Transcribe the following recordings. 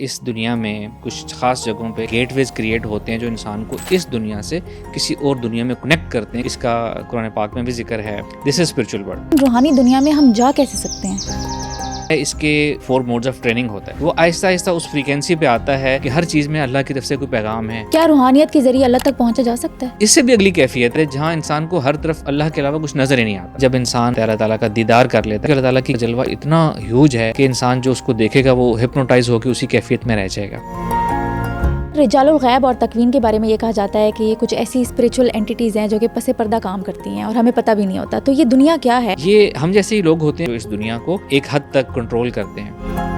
اس دنیا میں کچھ خاص جگہوں پہ گیٹ ویز کریٹ ہوتے ہیں جو انسان کو اس دنیا سے کسی اور دنیا میں کنیکٹ کرتے ہیں. اس کا قرآن پاک میں بھی ذکر ہے. دس از اسپرچل ورلڈ. روحانی دنیا میں ہم جا کیسے سکتے ہیں؟ اس کے 4 موڈز آف ٹریننگ ہوتا ہے. وہ آہستہ آہستہ اس فریکوینسی پہ آتا ہے کہ ہر چیز میں اللہ کی طرف سے کوئی پیغام ہے. کیا روحانیت کے ذریعے اللہ تک پہنچا جا سکتا ہے؟ اس سے بھی اگلی کیفیت ہے جہاں انسان کو ہر طرف اللہ کے علاوہ کچھ نظر ہی نہیں آتا. جب انسان اللہ تعالیٰ کا دیدار کر لیتا ہے, اللہ تعالیٰ کی جلوہ اتنا ہیوج ہے کہ انسان جو اس کو دیکھے گا وہ ہپنوٹائز ہو کے اسی کیفیت میں رہ جائے گا. رجال الغیب اور تکوین کے بارے میں یہ کہا جاتا ہے کہ یہ کچھ ایسی اسپریچول اینٹیز ہیں جو کہ پس پردہ کام کرتی ہیں اور ہمیں پتہ بھی نہیں ہوتا. تو یہ دنیا کیا ہے؟ یہ ہم جیسے ہی لوگ ہوتے ہیں جو اس دنیا کو ایک حد تک کنٹرول کرتے ہیں.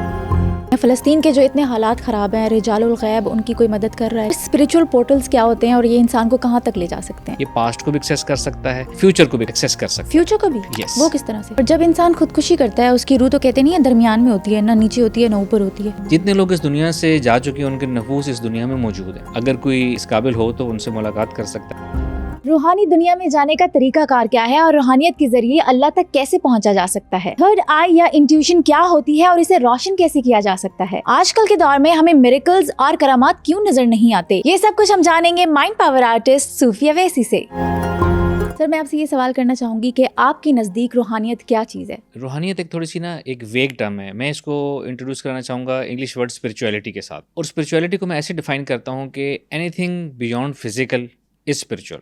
فلسطین کے جو اتنے حالات خراب ہیں, رجال الغیب ان کی کوئی مدد کر رہا ہے. اسپریچول پورٹلز کیا ہوتے ہیں اور یہ انسان کو کہاں تک لے جا سکتے ہیں؟ یہ پاسٹ کو بھی ایکسیس کر سکتا ہے, فیوچر کو بھی ایکسیس کر سکتا ہے. فیوچر کو بھی؟ Yes. وہ کس طرح سے؟ اور جب انسان خودکشی کرتا ہے اس کی روح تو کہتے نہیں ہے درمیان میں ہوتی ہے, نہ نیچے ہوتی ہے نہ اوپر ہوتی ہے. جتنے لوگ اس دنیا سے جا چکے ہیں ان کے نفوس اس دنیا میں موجود ہیں. اگر کوئی اس قابل ہو تو ان سے ملاقات کر سکتا ہے. روحانی دنیا میں جانے کا طریقہ کار کیا ہے اور روحانیت کے ذریعے اللہ تک کیسے پہنچا جا سکتا ہے؟ تھرڈ آئی یا انٹیویشن کیا ہوتی ہے اور اسے روشن کیسے کیا جا سکتا ہے؟ آج کل کے دور میں ہمیں میریکلز اور کرامات کیوں نظر نہیں آتے؟ یہ سب کچھ ہم جانیں گے مائنڈ پاور آرٹسٹ صوفیہ ویسی سے. سر, میں آپ سے یہ سوال کرنا چاہوں گی کہ آپ کی نزدیک روحانیت کیا چیز ہے؟ روحانیت ایک تھوڑی سی ایک ویگ ٹرم ہے. میں اس کو انٹروڈیوس کرنا چاہوں گا انگلش ورڈ اسپرچویلٹی کے ساتھ. اور اسپرچویلٹی کو میں ایسے ڈیفائن کرتا ہوں کہ اینی تھنگ بیونڈ فزیکل از اسپرچوئل.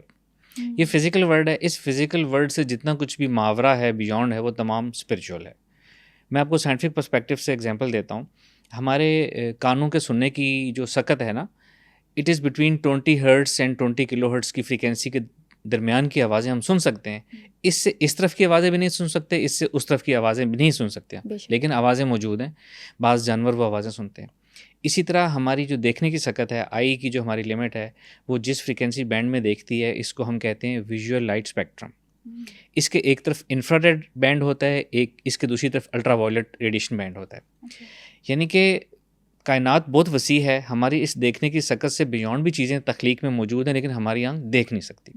یہ فزیکل ورڈ ہے. اس فزیکل ورڈ سے جتنا کچھ بھی ماورا ہے, بیونڈ ہے, وہ تمام اسپرچوئل ہے. میں آپ کو سائنٹیفک پرسپیکٹیو سے ایگزامپل دیتا ہوں. ہمارے کانوں کے سننے کی جو سکت ہے نا, it is between 20 hertz and 20 kilo hertz کی فریکوینسی کے درمیان کی آوازیں ہم سن سکتے ہیں. اس سے اس طرف کی آوازیں بھی نہیں سن سکتے, اس سے اس طرف کی آوازیں بھی نہیں سن سکتے, لیکن آوازیں موجود ہیں. بعض جانور وہ آوازیں سنتے ہیں. اسی طرح ہماری جو دیکھنے کی سکت ہے, آئی کی جو ہماری لمٹ ہے, وہ جس فریکوینسی بینڈ میں دیکھتی ہے اس کو ہم کہتے ہیں ویژول لائٹ اسپیکٹرم. اس کے ایک طرف انفراریڈ بینڈ ہوتا ہے, ایک اس کے دوسری طرف الٹرا وائلٹ ریڈیشن بینڈ ہوتا ہے. یعنی کہ کائنات بہت وسیع ہے. ہماری اس دیکھنے کی سکت سے بیونڈ بھی چیزیں تخلیق میں موجود ہیں لیکن ہماری آنکھ دیکھ نہیں سکتی.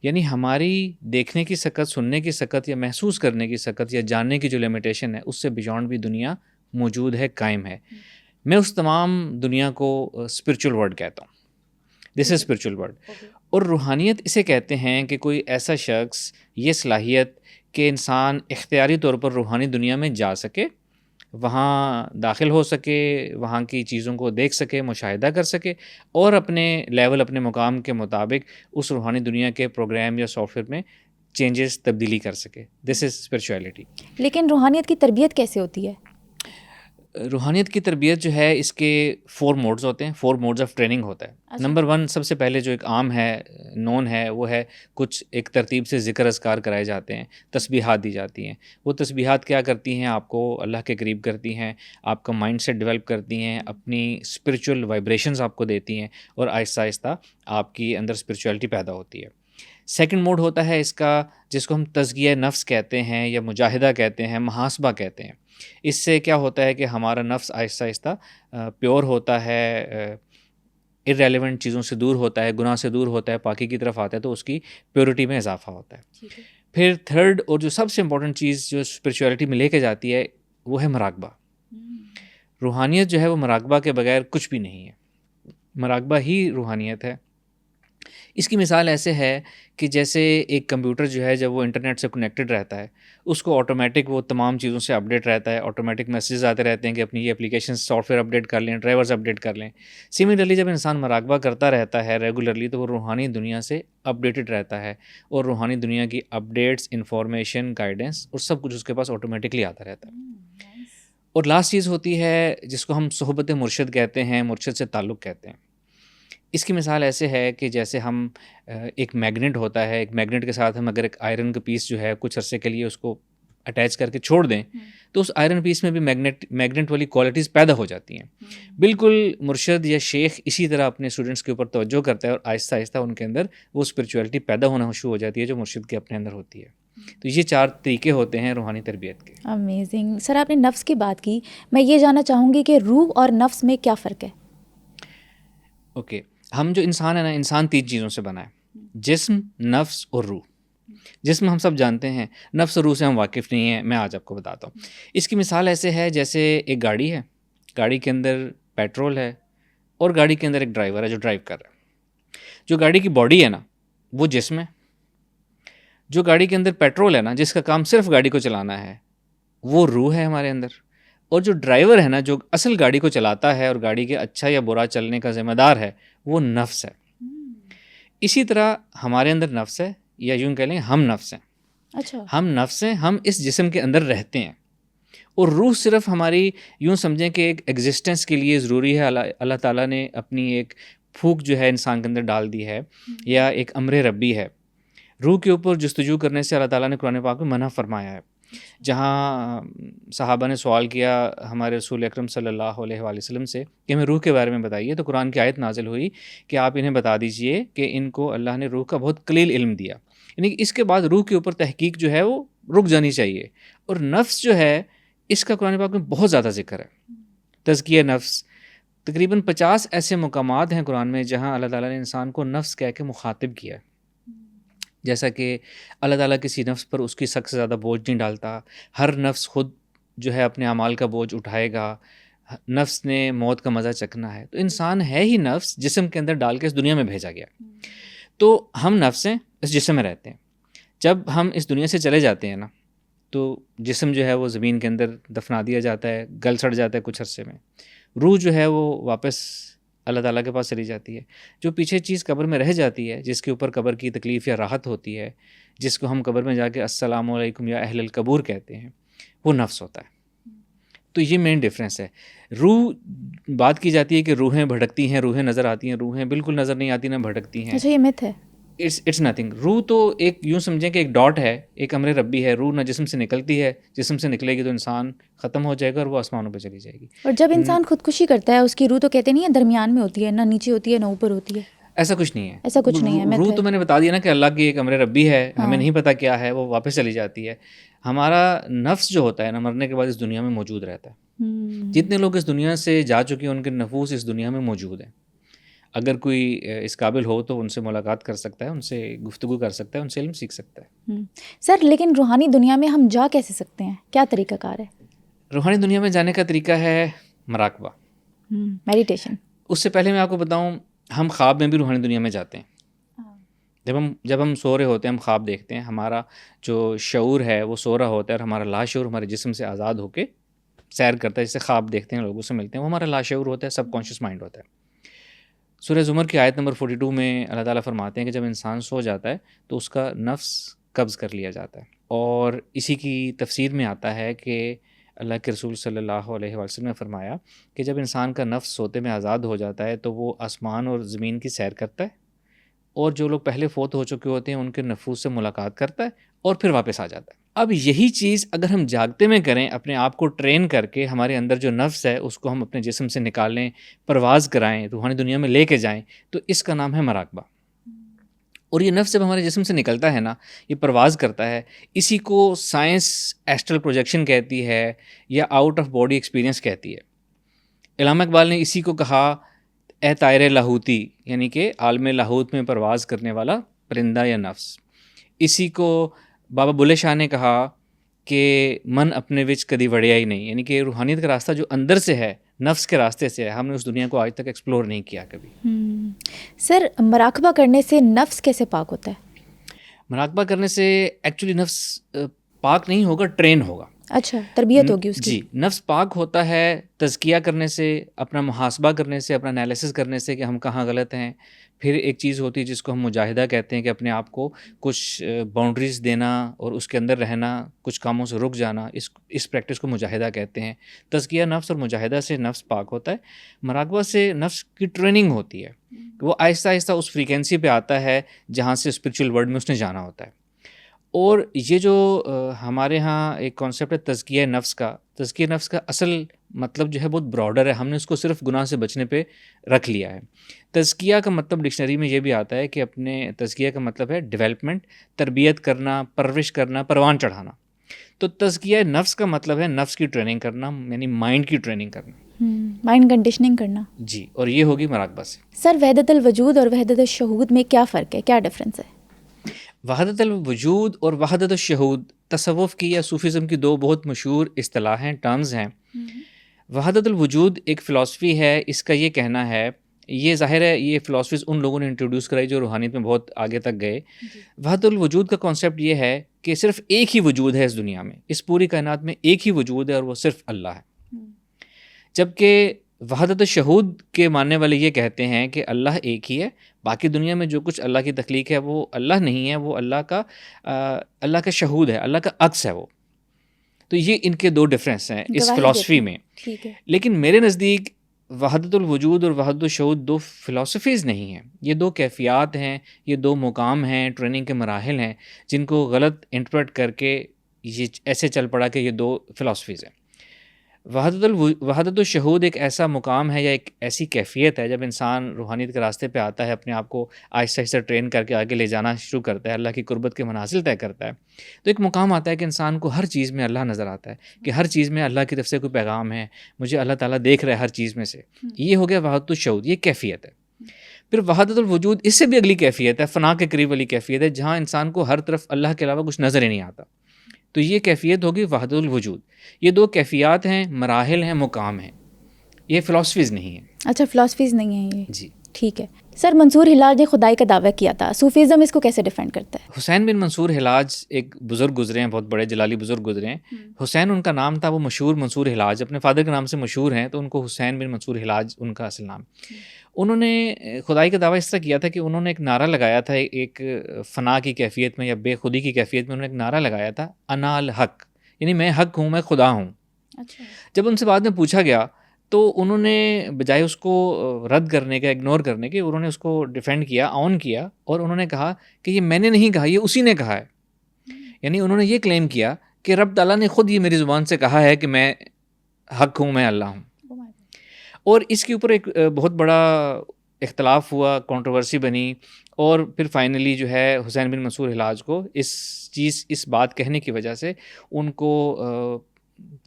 یعنی ہماری دیکھنے کی سکت, سننے کی سکت یا محسوس کرنے کی سکت یا جاننے کی جو لمیٹیشن ہے, اس سے بیونڈ بھی دنیا موجود ہے, قائم ہے. میں اس تمام دنیا کو اسپرچول ورلڈ کہتا ہوں. دس از اسپرچول ورلڈ. اور روحانیت اسے کہتے ہیں کہ کوئی ایسا شخص, یہ صلاحیت کہ انسان اختیاری طور پر روحانی دنیا میں جا سکے, وہاں داخل ہو سکے, وہاں کی چیزوں کو دیکھ سکے, مشاہدہ کر سکے اور اپنے لیول, اپنے مقام کے مطابق اس روحانی دنیا کے پروگرام یا سافٹ ویئر میں چینجز, تبدیلی کر سکے. دس از اسپرچویلٹی. لیکن روحانیت کی تربیت کیسے ہوتی ہے؟ روحانیت کی تربیت جو ہے اس کے 4 موڈز ہوتے ہیں, 4 موڈز آف ٹریننگ ہوتا ہے. نمبر 1 سب سے پہلے جو ایک عام ہے, نون ہے, وہ ہے کچھ ایک ترتیب سے ذکر اذکار کرائے جاتے ہیں, تسبیحات دی جاتی ہیں. وہ تسبیحات کیا کرتی ہیں؟ آپ کو اللہ کے قریب کرتی ہیں, آپ کا مائنڈ سیٹ ڈیولپ کرتی ہیں, اپنی اسپرچول وائبریشنز آپ کو دیتی ہیں اور آہستہ آہستہ آپ کی اندر اسپرچویلٹی پیدا ہوتی ہے. سیکنڈ موڈ ہوتا ہے اس کا, جس کو ہم تزکیہ نفس کہتے ہیں یا مجاہدہ کہتے ہیں, محاسبہ کہتے ہیں. اس سے کیا ہوتا ہے کہ ہمارا نفس آہستہ آہستہ پیور ہوتا ہے, ارریلیونٹ چیزوں سے دور ہوتا ہے, گناہ سے دور ہوتا ہے, پاکی کی طرف آتا ہے, تو اس کی پیورٹی میں اضافہ ہوتا ہے. پھر تھرڈ اور جو سب سے امپورٹنٹ چیز جو اسپرچویلٹی میں لے کے جاتی ہے, وہ ہے مراقبہ. روحانیت جو ہے وہ مراقبہ کے بغیر کچھ بھی نہیں ہے. مراقبہ ہی روحانیت ہے. اس کی مثال ایسے ہے کہ جیسے ایک کمپیوٹر جو ہے جب وہ انٹرنیٹ سے کنیکٹڈ رہتا ہے, اس کو آٹومیٹک وہ تمام چیزوں سے اپڈیٹ رہتا ہے, آٹومیٹک میسیجز آتے رہتے ہیں کہ اپنی یہ اپلیکیشن سافٹ ویئر اپڈیٹ کر لیں, ڈرائیورز اپڈیٹ کر لیں. سملرلی جب انسان مراقبہ کرتا رہتا ہے ریگولرلی, تو وہ روحانی دنیا سے اپڈیٹڈ رہتا ہے اور روحانی دنیا کی اپڈیٹس, انفارمیشن, گائیڈنس اور سب کچھ اس کے پاس آٹومیٹکلی آتا رہتا ہے. اور لاسٹ چیز ہوتی ہے جس کو ہم صحبت مرشد کہتے ہیں, مرشد سے تعلق کہتے ہیں. اس کی مثال ایسے ہے کہ جیسے ہم ایک میگنیٹ ہوتا ہے, ایک میگنیٹ کے ساتھ ہم اگر ایک آئرن کا پیس جو ہے کچھ عرصے کے لیے اس کو اٹیچ کر کے چھوڑ دیں, تو اس آئرن پیس میں بھی میگنیٹ والی کوالٹیز پیدا ہو جاتی ہیں. بالکل مرشد یا شیخ اسی طرح اپنے اسٹوڈنٹس کے اوپر توجہ کرتا ہے اور آہستہ آہستہ ان کے اندر وہ اسپرچویلٹی پیدا ہونا شروع ہو جاتی ہے جو مرشد کے اپنے اندر ہوتی ہے. تو یہ 4 طریقے ہوتے ہیں روحانی تربیت کے. امیزنگ. سر, آپ نے نفس کی بات کی, میں یہ جاننا چاہوں گی کہ روح اور نفس میں کیا فرق ہے؟ اوکے, ہم جو انسان ہے نا, انسان 3 چیزوں سے بنا ہے, جسم, نفس اور روح. جسم ہم سب جانتے ہیں, نفس اور روح سے ہم واقف نہیں ہیں. میں آج آپ کو بتاتا ہوں. اس کی مثال ایسے ہے جیسے ایک گاڑی ہے, گاڑی کے اندر پیٹرول ہے اور گاڑی کے اندر ایک ڈرائیور ہے جو ڈرائیو کر رہا ہے. جو گاڑی کی باڈی ہے نا وہ جسم ہے, جو گاڑی کے اندر پیٹرول ہے نا جس کا کام صرف گاڑی کو چلانا ہے وہ روح ہے ہمارے اندر, اور جو ڈرائیور ہے نا جو اصل گاڑی کو چلاتا ہے اور گاڑی کے اچھا یا برا چلنے کا ذمہ دار ہے وہ نفس ہے. اسی طرح ہمارے اندر نفس ہے, یا یوں کہہ لیں ہم نفس ہیں. اچھا, ہم نفس ہیں, ہم اس جسم کے اندر رہتے ہیں, اور روح صرف ہماری یوں سمجھیں کہ ایک ایگزسٹنس کے لیے ضروری ہے. اللہ تعالیٰ نے اپنی ایک پھونک جو ہے انسان کے اندر ڈال دی ہے, یا ایک امر ربی ہے. روح کے اوپر جستجو کرنے سے اللہ تعالیٰ نے قرآن پاک میں منع فرمایا ہے. جہاں صحابہ نے سوال کیا ہمارے رسول اکرم صلی اللہ علیہ وآلہ وسلم سے کہ ہمیں روح کے بارے میں بتائیے, تو قرآن کی آیت نازل ہوئی کہ آپ انہیں بتا دیجئے کہ ان کو اللہ نے روح کا بہت قلیل علم دیا. یعنی اس کے بعد روح کے اوپر تحقیق جو ہے وہ رک جانی چاہیے. اور نفس جو ہے اس کا قرآن پاک میں بہت زیادہ ذکر ہے. تزکیہ نفس, تقریباً 50 ایسے مقامات ہیں قرآن میں جہاں اللہ تعالیٰ نے انسان کو نفس کہہ کے مخاطب کیا ہے. جیسا کہ اللہ تعالیٰ کسی نفس پر اس کی سخت سے زیادہ بوجھ نہیں ڈالتا. ہر نفس خود جو ہے اپنے اعمال کا بوجھ اٹھائے گا. نفس نے موت کا مزہ چکھنا ہے. تو انسان ہے ہی نفس, جسم کے اندر ڈال کے اس دنیا میں بھیجا گیا. تو ہم نفس ہیں, اس جسم میں رہتے ہیں. جب ہم اس دنیا سے چلے جاتے ہیں نا تو جسم جو ہے وہ زمین کے اندر دفنا دیا جاتا ہے, گل سڑ جاتا ہے کچھ عرصے میں. روح جو ہے وہ واپس اللہ تعالیٰ کے پاس چلی جاتی ہے. جو پیچھے چیز قبر میں رہ جاتی ہے, جس کے اوپر قبر کی تکلیف یا راحت ہوتی ہے, جس کو ہم قبر میں جا کے السلام علیکم یا اہل القبور کہتے ہیں, وہ نفس ہوتا ہے. تو یہ مین ڈفرینس ہے. روح بات کی جاتی ہے کہ روحیں بھٹکتی ہیں, روحیں نظر آتی ہیں, روحیں بالکل نظر نہیں آتی نہ بھٹکتی ہیں. اچھا, یہ مت ہے. It's nothing. روح تو ایک یوں سمجھیں کہ ایک ڈاٹ ہے, ایک امر ربی ہے. روح نہ جسم سے نکلتی ہے, جسم سے نکلے گی تو انسان ختم ہو جائے گا اور وہ آسمانوں پہ چلی جائے گی. اور جب انسان خودکشی کرتا ہے اس کی روح تو کہتے نہیں ہے درمیان میں ہوتی ہے, نہ نیچے ہوتی ہے نہ اوپر ہوتی ہے. ایسا کچھ نہیں ہے, ایسا کچھ نہیں ہے. روح تو میں نے بتا دیا نا کہ اللہ کی ایک امر ربی ہے, ہمیں نہیں پتہ کیا ہے, وہ واپس چلی جاتی ہے. ہمارا نفس جو ہوتا ہے نا مرنے کے بعد اس دنیا میں موجود رہتا ہے. جتنے لوگ اس دنیا سے جا چکے ہیں ان کے نفوس اس دنیا میں موجود ہیں. اگر کوئی اس قابل ہو تو ان سے ملاقات کر سکتا ہے, ان سے گفتگو کر سکتا ہے, ان سے علم سیکھ سکتا ہے. سر لیکن روحانی دنیا میں ہم جا کیسے سکتے ہیں, کیا طریقہ کار ہے؟ روحانی دنیا میں جانے کا طریقہ ہے مراقبہ, میڈیٹیشن. اس سے پہلے میں آپ کو بتاؤں, ہم خواب میں بھی روحانی دنیا میں جاتے ہیں. جب ہم سو رہے ہوتے ہیں, ہم خواب دیکھتے ہیں, ہمارا جو شعور ہے وہ سو رہا ہوتا ہے اور ہمارا لاشعور ہمارے جسم سے آزاد ہو کے سیر کرتا ہے. جیسے خواب دیکھتے ہیں, لوگوں سے ملتے ہیں, وہ ہمارا لاشعور ہوتا ہے, سب کانشیس مائنڈ ہوتا ہے. سورہ زمر کی آیت نمبر 42 میں اللہ تعالیٰ فرماتے ہیں کہ جب انسان سو جاتا ہے تو اس کا نفس قبض کر لیا جاتا ہے. اور اسی کی تفسیر میں آتا ہے کہ اللہ کے رسول صلی اللہ علیہ وسلم نے فرمایا کہ جب انسان کا نفس سوتے میں آزاد ہو جاتا ہے تو وہ آسمان اور زمین کی سیر کرتا ہے, اور جو لوگ پہلے فوت ہو چکے ہوتے ہیں ان کے نفوس سے ملاقات کرتا ہے اور پھر واپس آ جاتا ہے. اب یہی چیز اگر ہم جاگتے میں کریں, اپنے آپ کو ٹرین کر کے ہمارے اندر جو نفس ہے اس کو ہم اپنے جسم سے نکالیں, پرواز کرائیں, روحانی دنیا میں لے کے جائیں, تو اس کا نام ہے مراقبہ. اور یہ نفس جب ہمارے جسم سے نکلتا ہے نا, یہ پرواز کرتا ہے. اسی کو سائنس ایسٹرل پروجیکشن کہتی ہے یا آؤٹ آف باڈی ایکسپیرینس کہتی ہے. علامہ اقبال نے اسی کو کہا اے طائر لاہوتی, یعنی کہ عالم لاہوت میں پرواز کرنے والا پرندہ یا نفس. اسی کو بابا بلے شاہ نے کہا کہ من اپنے وچ کدی وڑیا ہی نہیں, یعنی کہ روحانیت کا راستہ جو اندر سے ہے, نفس کے راستے سے ہے, ہم نے اس دنیا کو آج تک ایکسپلور نہیں کیا کبھی. سر مراقبہ کرنے سے نفس کیسے پاک ہوتا ہے؟ مراقبہ کرنے سے ایکچولی نفس پاک نہیں ہوگا, ٹرین ہوگا. اچھا, تربیت ہوگی اس کی. جی, نفس پاک ہوتا ہے تزکیہ کرنے سے, اپنا محاسبہ کرنے سے, اپنا انالیسس کرنے سے کہ ہم کہاں غلط ہیں. پھر ایک چیز ہوتی ہے جس کو ہم مجاہدہ کہتے ہیں کہ اپنے آپ کو کچھ باؤنڈریز دینا اور اس کے اندر رہنا, کچھ کاموں سے رک جانا, اس پریکٹس کو مجاہدہ کہتے ہیں. تزکیہ نفس اور مجاہدہ سے نفس پاک ہوتا ہے. مراقبہ سے نفس کی ٹریننگ ہوتی ہے, وہ آہستہ آہستہ اس فریکوینسی پہ آتا ہے جہاں سے اسپرچول ورلڈ میں اس نے جانا ہوتا ہے. اور یہ جو ہمارے ہاں ایک کانسیپٹ ہے تزکیہ نفس کا, تزکیہ نفس کا اصل مطلب جو ہے بہت براڈر ہے, ہم نے اس کو صرف گناہ سے بچنے پہ رکھ لیا ہے. تزکیہ کا مطلب ڈکشنری میں یہ بھی آتا ہے کہ اپنے تزکیہ کا مطلب ہے ڈیولپمنٹ, تربیت کرنا, پرورش کرنا, پروان چڑھانا. تو تزکیہ نفس کا مطلب ہے نفس کی ٹریننگ کرنا, یعنی مائنڈ کی ٹریننگ کرنا, مائنڈ کنڈیشننگ کرنا. جی, اور یہ ہوگی مراقبہ سے. سر وحدت الوجود اور وحدت الشہود میں کیا فرق ہے, کیا ڈفرینس ہے؟ وحدت الوجود اور وحدت الشہود تصوف کی یا صوفیزم کی دو بہت مشہور اصطلاح ہیں, ٹرمز ہیں. وحدت الوجود ایک فلاسفی ہے. اس کا یہ کہنا ہے, یہ ظاہر ہے یہ فلاسفیز ان لوگوں نے انٹروڈیوس کرائی جو روحانیت میں بہت آگے تک گئے. وحدت الوجود کا کانسیپٹ یہ ہے کہ صرف ایک ہی وجود ہے اس دنیا میں, اس پوری کائنات میں ایک ہی وجود ہے اور وہ صرف اللہ ہے. جبکہ وحدت الشہود کے ماننے والے یہ کہتے ہیں کہ اللہ ایک ہی ہے, باقی دنیا میں جو کچھ اللہ کی تخلیق ہے وہ اللہ نہیں ہے, وہ اللہ کا شہود ہے, اللہ کا عکس ہے وہ. تو یہ ان کے دو ڈفرینس ہیں اس فلاسفی میں. لیکن میرے نزدیک وحدت الوجود اور وحدت الشہود دو فلاسفیز نہیں ہیں, یہ دو کیفیات ہیں, یہ دو مقام ہیں, ٹریننگ کے مراحل ہیں جن کو غلط انٹرپریٹ کر کے یہ ایسے چل پڑا کہ یہ دو فلاسفیز ہیں. وحدت الشہود ایک ایسا مقام ہے یا ایک ایسی کیفیت ہے جب انسان روحانیت کے راستے پہ آتا ہے, اپنے آپ کو آہستہ آہستہ ٹرین کر کے آگے لے جانا شروع کرتا ہے, اللہ کی قربت کے منازل طے کرتا ہے, تو ایک مقام آتا ہے کہ انسان کو ہر چیز میں اللہ نظر آتا ہے, کہ ہر چیز میں اللہ کی طرف سے کوئی پیغام ہے, مجھے اللہ تعالیٰ دیکھ رہا ہے ہر چیز میں سے. یہ ہو گیا وحدت الشہود, یہ کیفیت ہے. پھر وحدت الوجود اس سے بھی اگلی کیفیت ہے, فنا کے قریب والی کیفیت ہے, جہاں انسان کو ہر طرف اللہ کے علاوہ کچھ نظر ہی نہیں آتا. تو یہ کیفیت ہوگی وحدت الوجود. یہ دو کیفیات ہیں, مراحل ہیں, مقام ہیں, یہ فلاسفیز نہیں ہیں. اچھا, فلاسفیز نہیں ہیں یہ. جی ٹھیک ہے. سر, منصور حلاج نے خدائی کا دعویٰ کیا تھا, صوفیزم اس کو کیسے ڈیفینڈ کرتا ہے؟ حسین بن منصور حلاج ایک بزرگ گزرے ہیں, بہت بڑے جلالی بزرگ گزرے ہیں. حسین ان کا نام تھا, وہ مشہور منصور حلاج اپنے فادر کے نام سے مشہور ہیں, تو ان کو حسین بن منصور حلاج ان کا اصل نام. انہوں نے خدائی کا دعویٰ اس طرح کیا تھا کہ انہوں نے ایک نعرہ لگایا تھا, ایک فنا کی کیفیت میں یا بے خودی کی کیفیت میں انہوں نے ایک نعرہ لگایا تھا, انا الحق, یعنی میں حق ہوں, میں خدا ہوں. جب ان سے بعد میں پوچھا گیا تو انہوں نے بجائے اس کو رد کرنے کا, اگنور کرنے کے, انہوں نے اس کو ڈیفینڈ کیا, آن کیا, اور انہوں نے کہا کہ یہ میں نے نہیں کہا, یہ اسی نے کہا ہے. یعنی انہوں نے یہ کلیم کیا کہ رب تعالیٰ نے خود یہ میری زبان سے کہا ہے کہ میں حق ہوں, میں اللہ ہوں. اور اس کے اوپر ایک بہت بڑا اختلاف ہوا, کنٹروورسی بنی, اور پھر فائنلی جو ہے حسین بن منصور حلاج کو اس بات کہنے کی وجہ سے ان کو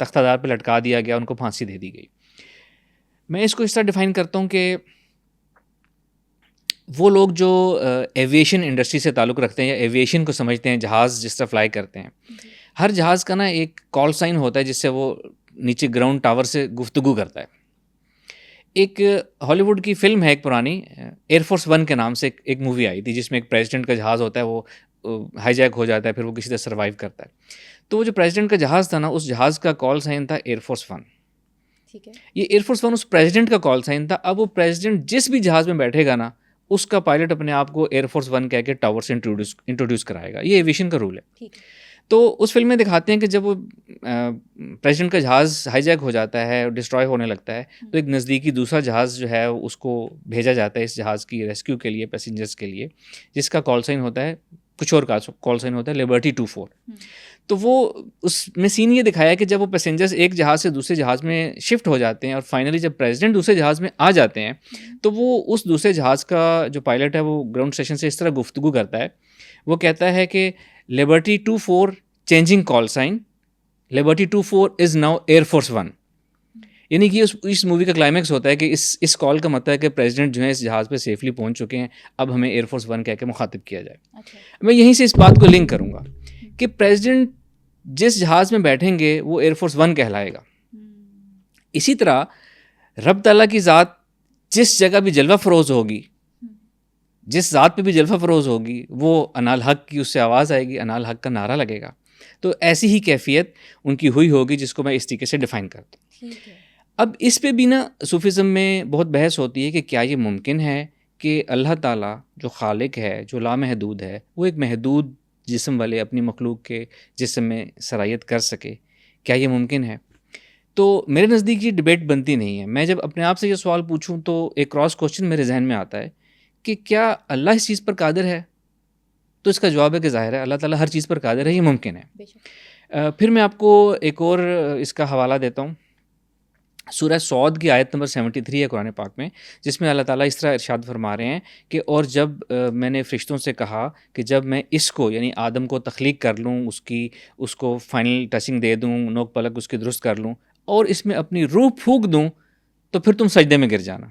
تختہ دار پہ لٹکا دیا گیا, ان کو پھانسی دے دی گئی. میں اس کو اس طرح ڈیفائن کرتا ہوں کہ وہ لوگ جو ایویشن انڈسٹری سے تعلق رکھتے ہیں یا ایویشن کو سمجھتے ہیں, جہاز جس طرح فلائی کرتے ہیں, ہر جہاز کا نا ایک کال سائن ہوتا ہے جس سے وہ نیچے گراؤنڈ ٹاور سے گفتگو کرتا ہے. ایک ہالی ووڈ کی فلم ہے ایک پرانی, ایئر فورس 1 کے نام سے ایک مووی آئی تھی, جس میں ایک پریزیڈنٹ کا جہاز ہوتا ہے, وہ ہائی جیک ہو جاتا ہے, پھر وہ کسی طرح سروائیو کرتا ہے. تو وہ جو پریزیڈنٹ کا جہاز تھا نا, اس جہاز کا کال سائن تھا ایئر فورس 1. ٹھیک ہے. یہ ایئر فورس 1 اس پریزیڈنٹ کا کال سائن تھا. اب وہ پریزیڈنٹ جس بھی جہاز میں بیٹھے گا نا, اس کا پائلٹ اپنے آپ کو ایئر فورس 1 کہہ کے ٹاور سے انٹروڈیوس کرائے گا. یہ ایویشن کا رول ہے. تو اس فلم میں دکھاتے ہیں کہ جب وہ پریزیڈنٹ کا جہاز ہائی جیک ہو جاتا ہے اور ڈسٹرائے ہونے لگتا ہے, تو ایک نزدیکی دوسرا جہاز جو ہے اس کو بھیجا جاتا ہے اس جہاز کی ریسکیو کے لیے, پیسنجرس کے لیے, جس کا کال سائن ہوتا ہے, کچھ اور کا کال سائن ہوتا ہے لبرٹی 24. تو وہ اس میں سین یہ دکھایا کہ جب وہ پیسنجرس ایک جہاز سے دوسرے جہاز میں شفٹ ہو جاتے ہیں, اور فائنلی جب پریزیڈنٹ دوسرے جہاز میں آ جاتے ہیں, تو وہ اس دوسرے جہاز کا جو پائلٹ ہے وہ گراؤنڈ اسٹیشن سے اس طرح گفتگو کرتا ہے, وہ کہتا ہے کہ Liberty 24 changing call sign, Liberty 24 is now air force 1. یعنی کہ اس مووی کا کلائمیکس ہوتا ہے کہ اس کال کا مطلب ہے کہ پریزیڈنٹ جو ہے اس جہاز پہ سیفلی پہنچ چکے ہیں, اب ہمیں ایئر فورس 1 کہہ کے مخاطب کیا جائے. میں یہیں سے اس بات کو لنک کروں گا کہ پریزیڈنٹ جس جہاز میں بیٹھیں گے وہ ایئر فورس 1 کہلائے گا. اسی طرح رب تعالیٰ کی ذات جس جگہ بھی جلوہ فروز ہوگی, جس ذات پہ بھی جلوہ فروز ہوگی, وہ انال حق کی اس سے آواز آئے گی, انال حق کا نعرہ لگے گا. تو ایسی ہی کیفیت ان کی ہوئی ہوگی جس کو میں اس طریقے سے ڈیفائن کرتا ہوں. اب اس پہ بھی نا صوفیزم میں بہت بحث ہوتی ہے کہ کیا یہ ممکن ہے کہ اللہ تعالیٰ جو خالق ہے, جو لامحدود ہے, وہ ایک محدود جسم والے اپنی مخلوق کے جسم میں سرایت کر سکے, کیا یہ ممکن ہے؟ تو میرے نزدیک یہ ڈبیٹ بنتی نہیں ہے. میں جب اپنے آپ سے یہ سوال پوچھوں تو ایک کراس کوشچن میرے ذہن میں آتا ہے کہ کیا اللہ اس چیز پر قادر ہے؟ تو اس کا جواب ہے کہ ظاہر ہے اللہ تعالیٰ ہر چیز پر قادر ہے, یہ ممکن ہے. پھر میں آپ کو ایک اور اس کا حوالہ دیتا ہوں. سورہ صاد کی آیت نمبر 73 ہے قرآن پاک میں, جس میں اللہ تعالیٰ اس طرح ارشاد فرما رہے ہیں کہ اور جب میں نے فرشتوں سے کہا کہ جب میں اس کو یعنی آدم کو تخلیق کر لوں, اس کو فائنل ٹچنگ دے دوں, نوک پلک اس کی درست کر لوں, اور اس میں اپنی روح پھونک دوں, تو پھر تم سجدے میں گر جانا.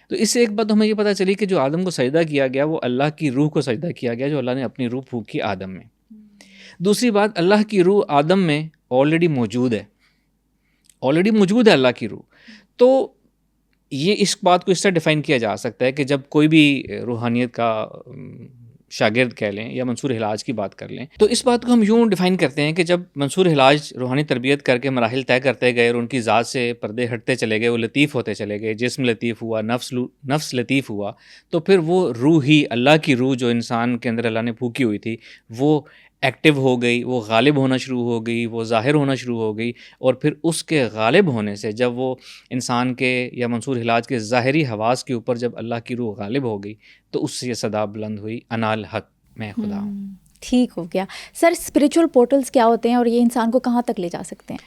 تو اس سے ایک بات ہمیں یہ پتہ چلی کہ جو آدم کو سجدہ کیا گیا وہ اللہ کی روح کو سجدہ کیا گیا, جو اللہ نے اپنی روح پھونکی آدم میں. دوسری بات, اللہ کی روح آدم میں آلریڈی موجود ہے, آلریڈی موجود ہے اللہ کی روح. تو یہ اس بات کو اس طرح ڈیفائن کیا جا سکتا ہے کہ جب کوئی بھی روحانیت کا شاگرد کہہ لیں یا منصور حلاج کی بات کر لیں, تو اس بات کو ہم یوں ڈیفائن کرتے ہیں کہ جب منصور حلاج روحانی تربیت کر کے مراحل طے کرتے گئے اور ان کی ذات سے پردے ہٹتے چلے گئے, وہ لطیف ہوتے چلے گئے, جسم لطیف ہوا, نفس لطیف ہوا, تو پھر وہ روح ہی, اللہ کی روح جو انسان کے اندر اللہ نے پھونکی ہوئی تھی, وہ ایکٹیو ہو گئی, وہ غالب ہونا شروع ہو گئی, وہ ظاہر ہونا شروع ہو گئی. اور پھر اس کے غالب ہونے سے جب وہ انسان کے یا منصور حلاج کے ظاہری حواس کے اوپر جب اللہ کی روح غالب ہو گئی, تو اس سے یہ صدا بلند ہوئی, انا الحق, میں خدا ہوں. ٹھیک ہو گیا. سر اسپریچول پورٹلز کیا ہوتے ہیں اور یہ انسان کو کہاں تک لے جا سکتے ہیں؟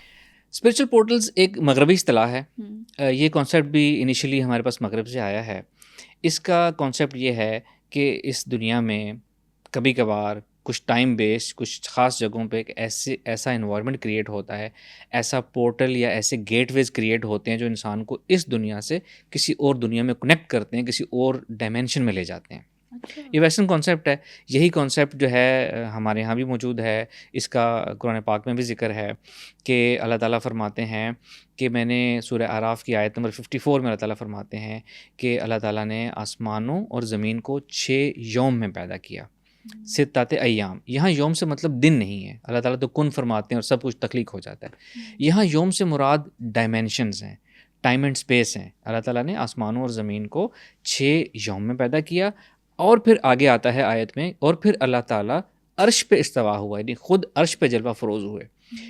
اسپریچول پورٹلز ایک مغربی اصطلاح ہے. یہ کانسیپٹ بھی انیشلی ہمارے پاس مغرب سے آیا ہے. اس کا کانسیپٹ یہ ہے کہ اس دنیا میں کبھی کبھار کچھ ٹائم بیس, کچھ خاص جگہوں پہ ایک ایسا انوائرمنٹ کریٹ ہوتا ہے, ایسا پورٹل یا ایسے گیٹ ویز کریٹ ہوتے ہیں جو انسان کو اس دنیا سے کسی اور دنیا میں کنیکٹ کرتے ہیں, کسی اور ڈائمینشن میں لے جاتے ہیں. یہ ویسٹرن کانسیپٹ ہے. یہی کانسیپٹ جو ہے ہمارے ہاں بھی موجود ہے. اس کا قرآن پاک میں بھی ذکر ہے کہ اللہ تعالیٰ فرماتے ہیں کہ میں نے سورہ اعراف کی آیت نمبر 54 میں اللہ تعالیٰ فرماتے ہیں کہ اللہ تعالیٰ نے آسمانوں اور زمین کو 6 یوم میں پیدا کیا, 7 ایام. یہاں یوم سے مطلب دن نہیں ہے. اللہ تعالیٰ تو کن فرماتے ہیں اور سب کچھ تخلیق ہو جاتا ہے. یہاں یوم سے مراد ڈائمینشنز ہیں, ٹائم اینڈ اسپیس ہیں. اللہ تعالیٰ نے آسمانوں اور زمین کو 6 یوم میں پیدا کیا. اور پھر آگے آتا ہے آیت میں, اور پھر اللہ تعالیٰ عرش پہ استوا ہوا, یعنی خود عرش پہ جلوہ فروز ہوئے.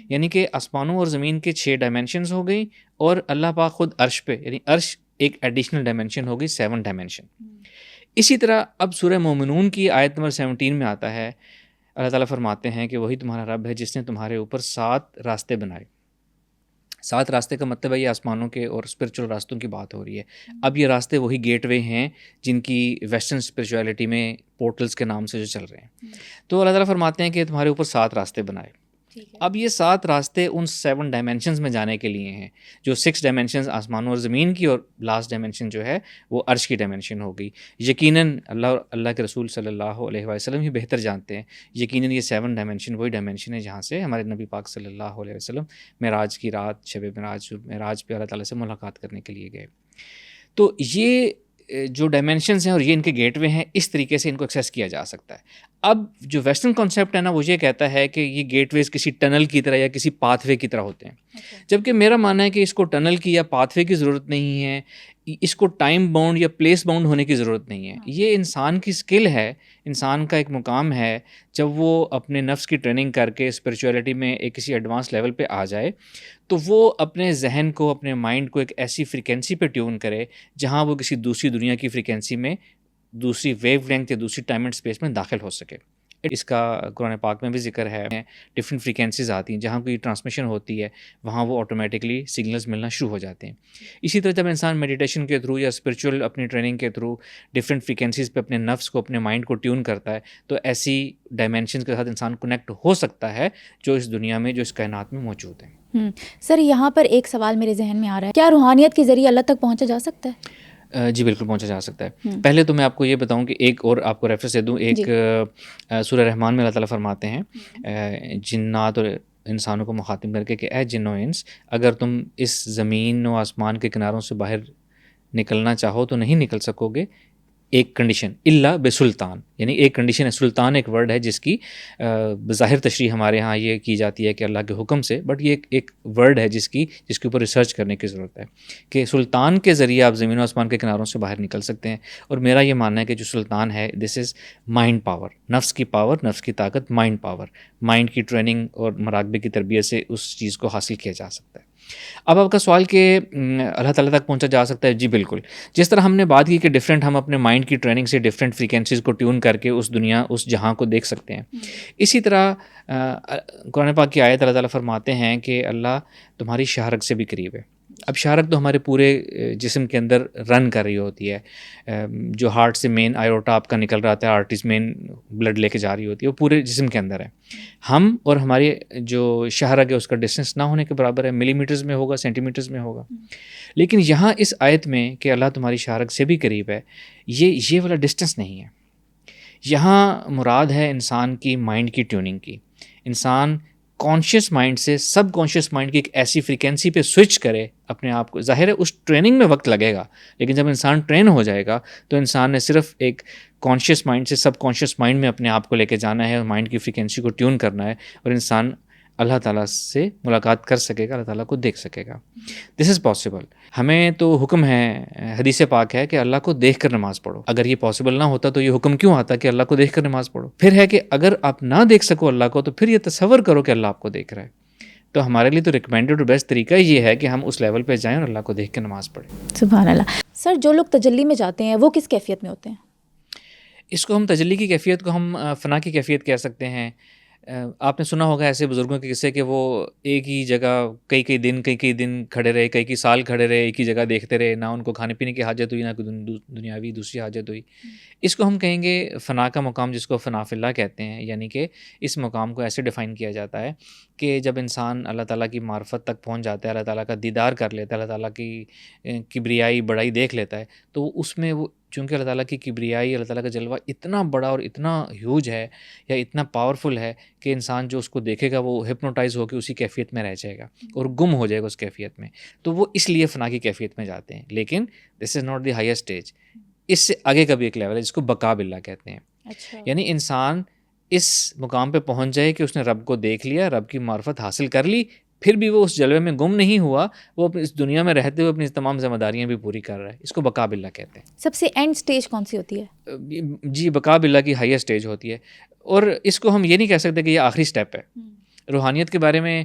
یعنی کہ آسمانوں اور زمین کے 6 ڈائمینشنز ہو گئی, اور اللہ پاک خود عرش پہ, یعنی عرش ایک ایڈیشنل ڈائمینشن ہوگی, 7 ڈائمینشن. اسی طرح اب سورہ مومنون کی آیت نمبر 17 میں آتا ہے, اللہ تعالیٰ فرماتے ہیں کہ وہی تمہارا رب ہے جس نے تمہارے اوپر 7 راستے بنائے. 7 راستے کا مطلب ہے یہ آسمانوں کے اور اسپرچول راستوں کی بات ہو رہی ہے. اب یہ راستے وہی گیٹ وے ہیں جن کی ویسٹرن اسپرچویلٹی میں پورٹلز کے نام سے جو چل رہے ہیں. تو اللہ تعالیٰ فرماتے ہیں کہ تمہارے اوپر 7 راستے بنائے. اب یہ 7 راستے ان 7 ڈائمینشنز میں جانے کے لیے ہیں, جو 6 ڈائمینشنز آسمانوں اور زمین کی, اور لاسٹ ڈائمینشن جو ہے وہ عرش کی ڈائمینشن ہوگی. یقیناً اللہ کے رسول صلی اللہ علیہ وسلم ہی بہتر جانتے ہیں. یقیناً یہ 7 ڈائمینشن وہی ڈائمینشن ہے جہاں سے ہمارے نبی پاک صلی اللہ علیہ وسلم معراج کی رات, شب معراج پہ اللہ تعالیٰ سے ملاقات کرنے کے لیے گئے. تو یہ جو ڈائمینشنز ہیں اور یہ ان کے گیٹ وے ہیں, اس طریقے سے ان کو ایکسیس کیا جا سکتا ہے. اب جو ویسٹرن کانسیپٹ ہے نا, وہ یہ کہتا ہے کہ یہ گیٹ ویز کسی ٹنل کی طرح یا کسی پاتھ وے کی طرح ہوتے ہیں. جبکہ میرا ماننا ہے کہ اس کو ٹنل کی یا پاتھ وے کی ضرورت نہیں ہے, اس کو ٹائم باؤنڈ یا پلیس باؤنڈ ہونے کی ضرورت نہیں ہے. یہ انسان کی اسکل ہے, انسان کا ایک مقام ہے. جب وہ اپنے نفس کی ٹریننگ کر کے اسپرچویلٹی میں ایک کسی ایڈوانس لیول پہ آ جائے, تو وہ اپنے ذہن کو, اپنے مائنڈ کو ایک ایسی فریکوینسی پہ ٹیون کرے جہاں وہ کسی دوسری دنیا کی فریکوینسی میں, دوسری ویو لینتھ یا دوسری ٹائم اینڈ اسپیس میں داخل ہو سکے. اس کا قرآن پاک میں بھی ذکر ہے. ڈفرینٹ فریکوینسیز آتی ہیں, جہاں کوئی ٹرانسمیشن ہوتی ہے وہاں وہ آٹومیٹکلی سگنلز ملنا شروع ہو جاتے ہیں. اسی طرح جب انسان میڈیٹیشن کے تھرو یا اسپرچول اپنی ٹریننگ کے تھرو ڈفرینٹ فریکوینسیز پہ اپنے نفس کو, اپنے مائنڈ کو ٹیون کرتا ہے, تو ایسی ڈائمینشنز کے ساتھ انسان کنیکٹ ہو سکتا ہے جو اس دنیا میں, جو اس کائنات میں موجود ہیں. سر یہاں پر ایک سوال میرے ذہن میں آ رہا ہے, کیا روحانیت کے ذریعے اللہ تک پہنچا جا سکتا ہے؟ جی بالکل پہنچا جا سکتا ہے. پہلے تو میں آپ کو یہ بتاؤں کہ ایک اور آپ کو ریفرنس دے دوں. ایک سورہ رحمان میں اللہ تعالیٰ فرماتے ہیں جنات اور انسانوں کو مخاطب کر کے کہ اے جن و انس, اگر تم اس زمین و آسمان کے کناروں سے باہر نکلنا چاہو تو نہیں نکل سکو گے, ایک کنڈیشن, اللہ بسلطان, یعنی ایک کنڈیشن ہے. سلطان ایک ورڈ ہے جس کی بظاہر تشریح ہمارے ہاں یہ کی جاتی ہے کہ اللہ کے حکم سے, بٹ یہ ایک ورڈ ہے جس کے اوپر ریسرچ کرنے کی ضرورت ہے کہ سلطان کے ذریعے آپ زمین و آسمان کے کناروں سے باہر نکل سکتے ہیں. اور میرا یہ ماننا ہے کہ جو سلطان ہے, دس از مائنڈ پاور, نفس کی پاور, نفس کی طاقت, مائنڈ پاور. مائنڈ کی ٹریننگ اور مراقبے کی تربیت سے اس چیز کو حاصل کیا جا سکتا ہے. اب آپ کا سوال کہ اللہ تعالیٰ تک پہنچا جا سکتا ہے, جی بالکل. جس طرح ہم نے بات کی کہ ڈفرینٹ, ہم اپنے مائنڈ کی ٹریننگ سے ڈفرینٹ فریکوینسیز کو ٹیون کر کے اس دنیا, اس جہاں کو دیکھ سکتے ہیں. اسی طرح قرآن پاک کی آیت اللہ تعالیٰ فرماتے ہیں کہ اللہ تمہاری شہرگ سے بھی قریب ہے. اب شہرگ تو ہمارے پورے جسم کے اندر رن کر رہی ہوتی ہے, جو ہارٹ سے مین آئیوٹا آپ کا نکل رہا ہے, آرٹریز مین بلڈ لے کے جا رہی ہوتی ہے, وہ پورے جسم کے اندر ہے. ہم اور ہماری جو شہرگ ہے اس کا ڈسٹینس نہ ہونے کے برابر ہے, ملی میٹرز میں ہوگا, سینٹی میٹرز میں ہوگا. لیکن یہاں اس آیت میں کہ اللہ تمہاری شہرگ سے بھی قریب ہے, یہ والا ڈسٹینس نہیں ہے. یہاں مراد ہے انسان کی مائنڈ کی ٹیوننگ کی. انسان کانشیس مائنڈ سے سب کانشیس مائنڈ کی ایک ایسی فریکوینسی پہ سوئچ کرے اپنے آپ کو. ظاہر ہے اس ٹریننگ میں وقت لگے گا, لیکن جب انسان ٹرین ہو جائے گا تو انسان نے صرف ایک کانشیس مائنڈ سے سب کانشیس مائنڈ میں اپنے آپ کو لے کے جانا ہے, اور مائنڈ کی فریکوینسی کو ٹیون کرنا ہے, اور انسان اللہ تعالیٰ سے ملاقات کر سکے گا, اللہ تعالیٰ کو دیکھ سکے گا. دس از پاسبل. ہمیں تو حکم ہے, حدیث پاک ہے کہ اللہ کو دیکھ کر نماز پڑھو. اگر یہ پاسبل نہ ہوتا تو یہ حکم کیوں آتا کہ اللہ کو دیکھ کر نماز پڑھو؟ پھر ہے کہ اگر آپ نہ دیکھ سکو اللہ کو تو پھر یہ تصور کرو کہ اللہ آپ کو دیکھ رہا ہے. تو ہمارے لیے تو ریکمینڈیڈ اور بیسٹ طریقہ یہ ہے کہ ہم اس لیول پہ جائیں اور اللہ کو دیکھ کے نماز پڑھیں. سبحان اللہ. سر جو لوگ تجلی میں جاتے ہیں وہ کس کیفیت میں ہوتے ہیں؟ اس کو ہم تجلی کی کیفیت کو ہم فنا کی کیفیت کہہ سکتے ہیں. آپ نے سنا ہوگا ایسے بزرگوں کے قصے کہ وہ ایک ہی جگہ کئی دن کھڑے رہے, کئی سال کھڑے رہے, ایک ہی جگہ دیکھتے رہے, نہ ان کو کھانے پینے کی حاجت ہوئی, نہ کوئی دنیاوی دوسری حاجت ہوئی. اس کو ہم کہیں گے فنا کا مقام, جس کو فنا فی اللہ کہتے ہیں. یعنی کہ اس مقام کو ایسے ڈیفائن کیا جاتا ہے کہ جب انسان اللہ تعالیٰ کی معرفت تک پہنچ جاتا ہے, اللہ تعالیٰ کا دیدار کر لیتا ہے, اللہ تعالیٰ کی کبریائی بڑائی دیکھ لیتا ہے, تو اس میں وہ چونکہ اللہ تعالیٰ کی کبریائی, اللہ تعالیٰ کا جلوہ اتنا بڑا اور اتنا ہیوج ہے یا اتنا پاورفل ہے کہ انسان جو اس کو دیکھے گا وہ ہپنوٹائز ہو کے اسی کیفیت میں رہ جائے گا اور گم ہو جائے گا اس کیفیت میں. تو وہ اس لیے فنا کی کیفیت میں جاتے ہیں. لیکن this is not the highest stage. اس سے آگے کا بھی ایک لیول ہے جس کو بقا باللہ کہتے ہیں. یعنی انسان اس مقام پہ پہنچ جائے کہ اس نے رب کو دیکھ لیا, رب کی معرفت حاصل کر لی, پھر بھی وہ اس جلوے میں گم نہیں ہوا, وہ اس دنیا میں رہتے ہوئے اپنی تمام ذمہ داریاں بھی پوری کر رہا ہے. اس کو بقا باللہ کہتے ہیں. سب سے اینڈ سٹیج کون سی ہوتی ہے؟ جی بقا باللہ کی ہائیسٹ سٹیج ہوتی ہے, اور اس کو ہم یہ نہیں کہہ سکتے کہ یہ آخری سٹیپ ہے. روحانیت کے بارے میں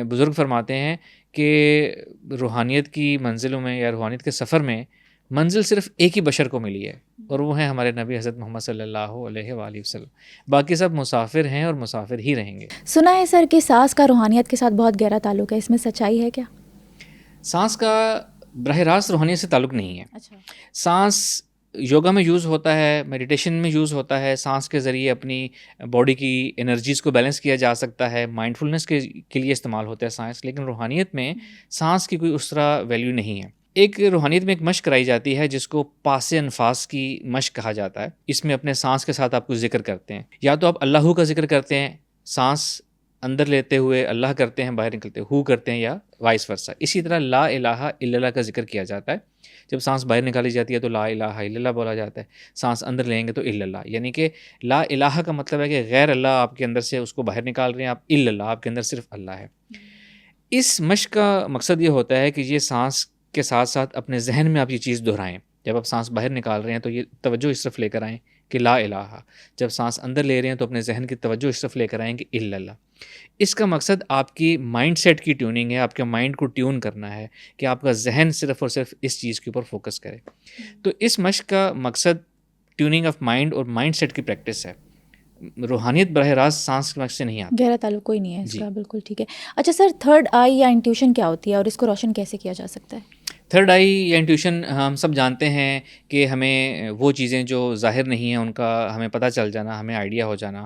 بزرگ فرماتے ہیں کہ روحانیت کی منزلوں میں یا روحانیت کے سفر میں منزل صرف ایک ہی بشر کو ملی ہے, اور وہ ہیں ہمارے نبی حضرت محمد صلی اللہ علیہ وآلہ وسلم. باقی سب مسافر ہیں اور مسافر ہی رہیں گے. سنا ہے سر کہ سانس کا روحانیت کے ساتھ بہت گہرا تعلق ہے, اس میں سچائی ہے کیا؟ سانس کا براہ راست روحانیت سے تعلق نہیں ہے. سانس یوگا میں یوز ہوتا ہے, میڈیٹیشن میں یوز ہوتا ہے. سانس کے ذریعے اپنی باڈی کی انرجیز کو بیلنس کیا جا سکتا ہے, مائنڈ فلنس کے لیے استعمال ہوتا ہے سانس. لیکن روحانیت میں سانس کی کوئی اس طرح ویلیو نہیں ہے. ایک روحانیت میں ایک مشق کرائی جاتی ہے جس کو پاس انفاس کی مشق کہا جاتا ہے. اس میں اپنے سانس کے ساتھ آپ کو ذکر کرتے ہیں, یا تو آپ اللہ کا ذکر کرتے ہیں, سانس اندر لیتے ہوئے اللہ کرتے ہیں, باہر نکلتے ہو کرتے ہیں, یا وائس ورسا. اسی طرح لا الہ الا اللہ کا ذکر کیا جاتا ہے. جب سانس باہر نکالی جاتی ہے تو لا الہ الا اللہ بولا جاتا ہے, سانس اندر لیں گے تو الا اللہ. یعنی کہ لا الہ کا مطلب ہے کہ غیر اللہ آپ کے اندر سے اس کو باہر نکال رہے ہیں, آپ الا اللہ, آپ کے اندر صرف اللہ ہے. اس مشق کا مقصد یہ ہوتا ہے کہ یہ سانس کے ساتھ ساتھ اپنے ذہن میں آپ یہ چیز دہرائیں. جب آپ سانس باہر نکال رہے ہیں تو یہ توجہ اس طرف لے کر آئیں کہ لا الہ. جب سانس اندر لے رہے ہیں تو اپنے ذہن کی توجہ اس طرف لے کر آئیں کہ الا اللہ. اس کا مقصد آپ کی مائنڈ سیٹ کی ٹیوننگ ہے, آپ کے مائنڈ کو ٹیون کرنا ہے کہ آپ کا ذہن صرف اور صرف اس چیز کے اوپر فوکس کرے. تو اس مشق کا مقصد ٹیوننگ آف مائنڈ اور مائنڈ سیٹ کی پریکٹس ہے. روحانیت براہ راست سانس کے مقصد سے نہیں آتی. گہرا تعلق کوئی نہیں ہے اس کا. بالکل ٹھیک ہے. اچھا سر, تھرڈ آئی یا انٹیوشن کیا ہوتی ہے اور اس کو روشن کیسے کیا جا سکتا ہے؟ تھرڈ آئی یا انٹیوشن ہم سب جانتے ہیں کہ ہمیں وہ چیزیں جو ظاہر نہیں ہیں ان کا ہمیں پتہ چل جانا, ہمیں آئیڈیا ہو جانا.